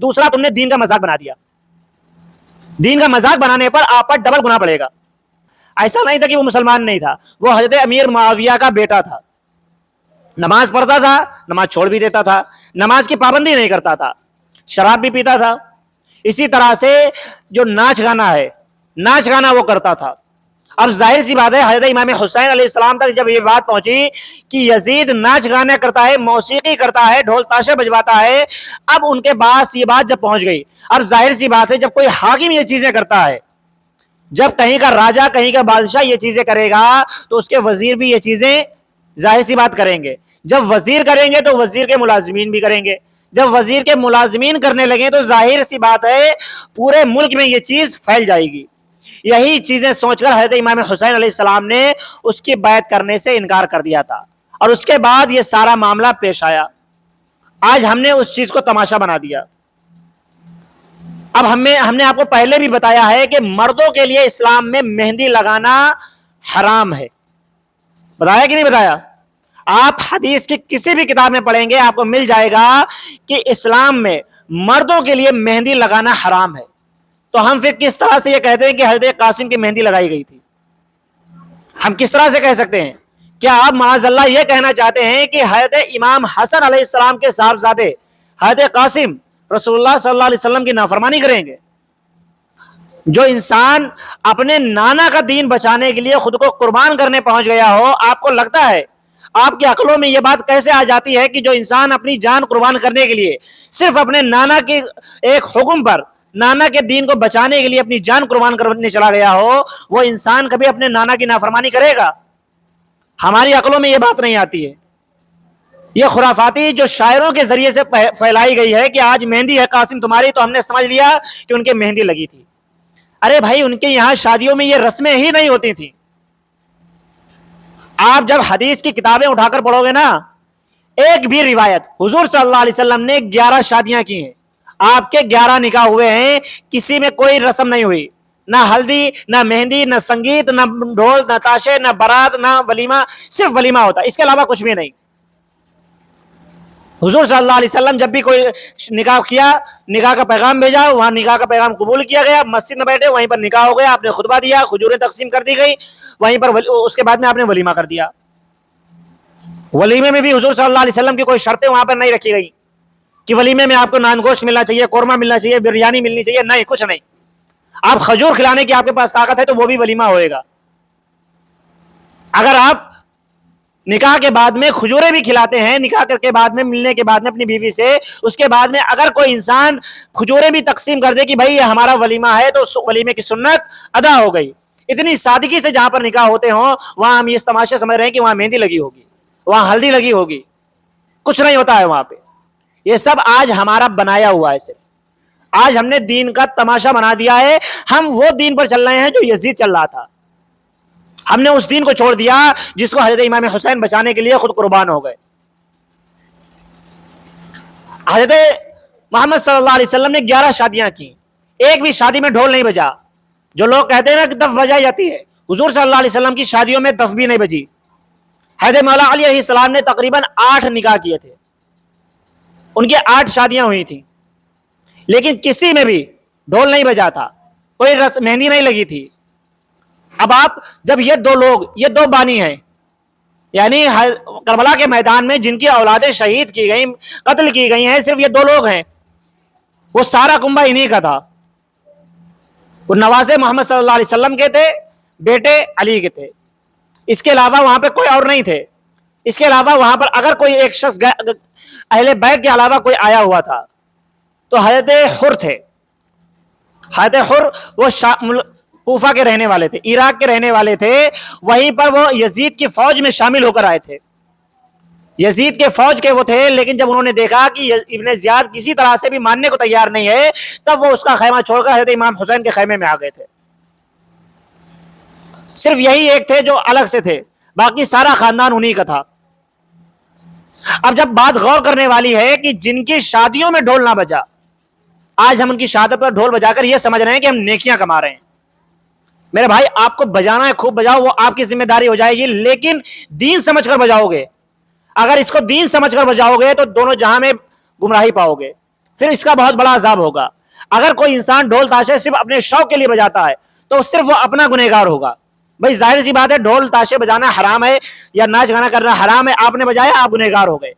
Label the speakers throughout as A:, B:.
A: دوسرا تم نے دین کا مذاق بنا دیا. دین کا مذاق بنانے پر آپ پر ڈبل گناہ پڑے گا. ایسا نہیں تھا کہ وہ مسلمان نہیں تھا, وہ حضرت امیر معاویہ کا بیٹا تھا, نماز پڑھتا تھا, نماز چھوڑ بھی دیتا تھا, نماز کی پابندی نہیں کرتا تھا, شراب بھی پیتا تھا. اسی طرح سے جو ناچ گانا ہے, ناچ گانا وہ کرتا تھا. اب ظاہر سی بات ہے حضرت امام حسین علیہ السلام تک جب یہ بات پہنچی کہ یزید ناچ گانا کرتا ہے, موسیقی کرتا ہے, ڈھول تاشے بجواتا ہے, اب ان کے پاس یہ بات جب پہنچ گئی, اب ظاہر سی بات ہے جب کوئی حاکم یہ چیزیں کرتا ہے, جب کہیں کا راجا کہیں کا بادشاہ یہ چیزیں کرے گا تو اس کے وزیر بھی یہ چیزیں ظاہر سی بات کریں گے. جب وزیر کریں گے تو وزیر کے ملازمین بھی کریں گے, جب وزیر کے ملازمین کرنے لگیں تو ظاہر سی بات ہے پورے ملک میں یہ چیز پھیل جائے گی. یہی چیزیں سوچ کر حضرت امام حسین علیہ السلام نے اس کی بیعت کرنے سے انکار کر دیا تھا, اور اس کے بعد یہ سارا معاملہ پیش آیا. آج ہم نے اس چیز کو تماشا بنا دیا. اب ہم نے آپ کو پہلے بھی بتایا ہے کہ مردوں کے لیے اسلام میں مہندی لگانا حرام ہے. بتایا کہ نہیں بتایا؟ آپ حدیث کی کسی بھی کتاب میں پڑھیں گے آپ کو مل جائے گا کہ اسلام میں مردوں کے لیے مہندی لگانا حرام ہے. تو ہم پھر کس طرح سے یہ کہتے ہیں کہ حضرت قاسم کی مہندی لگائی گئی تھی؟ ہم کس طرح سے کہہ سکتے ہیں؟ کیا آپ معاذ اللہ یہ کہنا چاہتے ہیں کہ حضرت امام حسن علیہ السلام کے صاحبزادے حضرت قاسم رسول اللہ صلی اللہ علیہ وسلم کی نافرمانی کریں گے؟ جو انسان اپنے نانا کا دین بچانے کے لیے خود کو قربان کرنے پہنچ گیا ہو, آپ کو لگتا ہے, آپ کی عقلوں میں یہ بات کیسے آ جاتی ہے کہ جو انسان اپنی جان قربان کرنے کے لیے صرف اپنے نانا کے ایک حکم پر, نانا کے دین کو بچانے کے لیے اپنی جان قربان کرنے چلا گیا ہو, وہ انسان کبھی اپنے نانا کی نافرمانی کرے گا؟ ہماری عقلوں میں یہ بات نہیں آتی ہے. یہ خرافاتی جو شاعروں کے ذریعے سے پھیلائی گئی ہے کہ آج مہندی ہے قاسم تمہاری, تو ہم نے سمجھ لیا کہ ان کے مہندی لگی تھی. ارے بھائی, ان کے یہاں شادیوں میں یہ رسمیں ہی نہیں ہوتی تھیں. آپ جب حدیث کی کتابیں اٹھا کر پڑھو گے نا, ایک بھی روایت حضور صلی اللہ علیہ وسلم نے 11 شادیاں کی ہیں, آپ کے 11 نکاح ہوئے ہیں, کسی میں کوئی رسم نہیں ہوئی, نہ ہلدی, نہ مہندی, نہ سنگیت, نہ ڈھول, نہ تاشے, نہ بارات, نہ ولیمہ, صرف ولیمہ ہوتا, اس کے علاوہ کچھ بھی نہیں. حضور صلی اللہ علیہ وسلم جب بھی کوئی نکاح کیا, نکاح کا پیغام بھیجا, وہاں نکاح کا پیغام قبول کیا گیا, مسجد میں بیٹھے وہیں پر نکاح ہو گیا, آپ نے خطبہ دیا, کھجوریں تقسیم کر دی گئی وہیں پر, اس کے بعد میں آپ نے ولیمہ کر دیا. ولیمے میں بھی حضور صلی اللہ علیہ وسلم کی کوئی شرطیں وہاں پر نہیں رکھی گئی کہ ولیمے میں آپ کو نان گوشت ملنا چاہیے, قورمہ ملنا چاہیے, بریانی ملنی چاہیے, نہیں, کچھ نہیں. آپ کھجور کھلانے کی آپ کے پاس طاقت ہے تو وہ بھی ولیمہ ہوئے گا. اگر آپ نکاح کے بعد میں کھجوریں بھی کھلاتے ہیں, نکاح کر کے بعد میں ملنے کے بعد میں اپنی بیوی سے, اس کے بعد میں اگر کوئی انسان کھجوریں بھی تقسیم کر دے کہ بھائی یہ ہمارا ولیمہ ہے, تو اس ولیمے کی سنت ادا ہو گئی. اتنی سادگی سے جہاں پر نکاح ہوتے ہوں وہاں ہم یہ تماشا سمجھ رہے ہیں کہ وہاں مہندی لگی ہوگی, وہاں ہلدی لگی ہوگی, کچھ نہیں ہوتا ہے وہاں پہ. یہ سب آج ہمارا بنایا ہوا ہے, صرف آج ہم نے دین کا تماشا بنا دیا ہے. ہم وہ دین پر چل رہے ہیں جو یزید چل رہا تھا. ہم نے اس دین کو چھوڑ دیا جس کو حضرت امام حسین بچانے کے لیے خود قربان ہو گئے. حضرت محمد صلی اللہ علیہ وسلم نے 11 شادیاں کی, ایک بھی شادی میں ڈھول نہیں بجا. جو لوگ کہتے ہیں نا کہ دف بجائی جاتی ہے, حضور صلی اللہ علیہ وسلم کی شادیوں میں دف بھی نہیں بجی. حضرت مولا علی علیہ السلام نے تقریباً 8 نکاح کیے تھے, ان کی 8 شادیاں ہوئی تھیں, لیکن کسی میں بھی ڈھول نہیں بجا تھا, کوئی مہندی نہیں لگی تھی. اب آپ جب یہ 2 لوگ, یہ 2 بانی ہیں, یعنی کربلا کے میدان میں جن کی اولادیں شہید کی گئی, قتل کی گئی ہیں, صرف یہ 2 لوگ ہیں. وہ سارا کنبہ انہی کا تھا. وہ نوازے محمد صلی اللہ علیہ وسلم کے تھے, بیٹے علی کے تھے. اس کے علاوہ وہاں پہ کوئی اور نہیں تھے. اس کے علاوہ وہاں پر اگر کوئی ایک شخص اہل بیت کے علاوہ کوئی آیا ہوا تھا تو حضرت حر تھے. حضرت حر وہ کوفہ کے رہنے والے تھے, عراق کے رہنے والے تھے. وہیں پر وہ یزید کی فوج میں شامل ہو کر آئے تھے. یزید کے فوج کے وہ تھے, لیکن جب انہوں نے دیکھا کہ ابن زیاد کسی طرح سے بھی ماننے کو تیار نہیں ہے, تب وہ اس کا خیمہ چھوڑ کر حضرت امام حسین کے خیمے میں آ گئے تھے. صرف یہی ایک تھے جو الگ سے تھے, باقی سارا خاندان انہی کا تھا. اب جب بات غور کرنے والی ہے کہ جن کی شادیوں میں ڈھول نہ بجا, آج ہم ان کی شہادت پر ڈھول بجا کر یہ سمجھ رہے ہیں کہ ہم نیکیاں کما رہے ہیں. میرے بھائی, آپ کو بجانا ہے خوب بجاؤ, وہ آپ کی ذمہ داری ہو جائے گی, لیکن دین سمجھ کر بجاؤ گے. اگر اس کو دین سمجھ کر بجاؤ گے تو دونوں جہاں میں گمراہی پاؤ گے. پھر اس کا بہت بڑا عذاب ہوگا. اگر کوئی انسان ڈھول تاشے صرف اپنے شوق کے لیے بجاتا ہے تو صرف وہ اپنا گنہگار ہوگا. بھائی ظاہر سی بات ہے ڈھول تاشے بجانا حرام ہے یا ناچ گانا کرنا حرام ہے, آپ نے بجایا آپ گنہگار ہو گئے.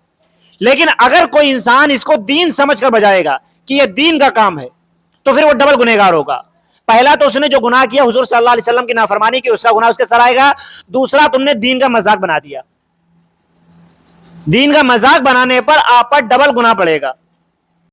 A: لیکن اگر کوئی انسان اس کو دین سمجھ کر بجائے گا کہ یہ دین کا کام ہے تو پھر وہ ڈبل گنہگار ہوگا. پہلا تو اس نے جو گناہ کیا حضور صلی اللہ علیہ وسلم کی نافرمانی کی, اس کا گناہ اس کے سر آئے گا. دوسرا تم نے دین کا مذاق بنا دیا. دین کا مذاق بنانے پر آپ پر ڈبل گناہ پڑے گا.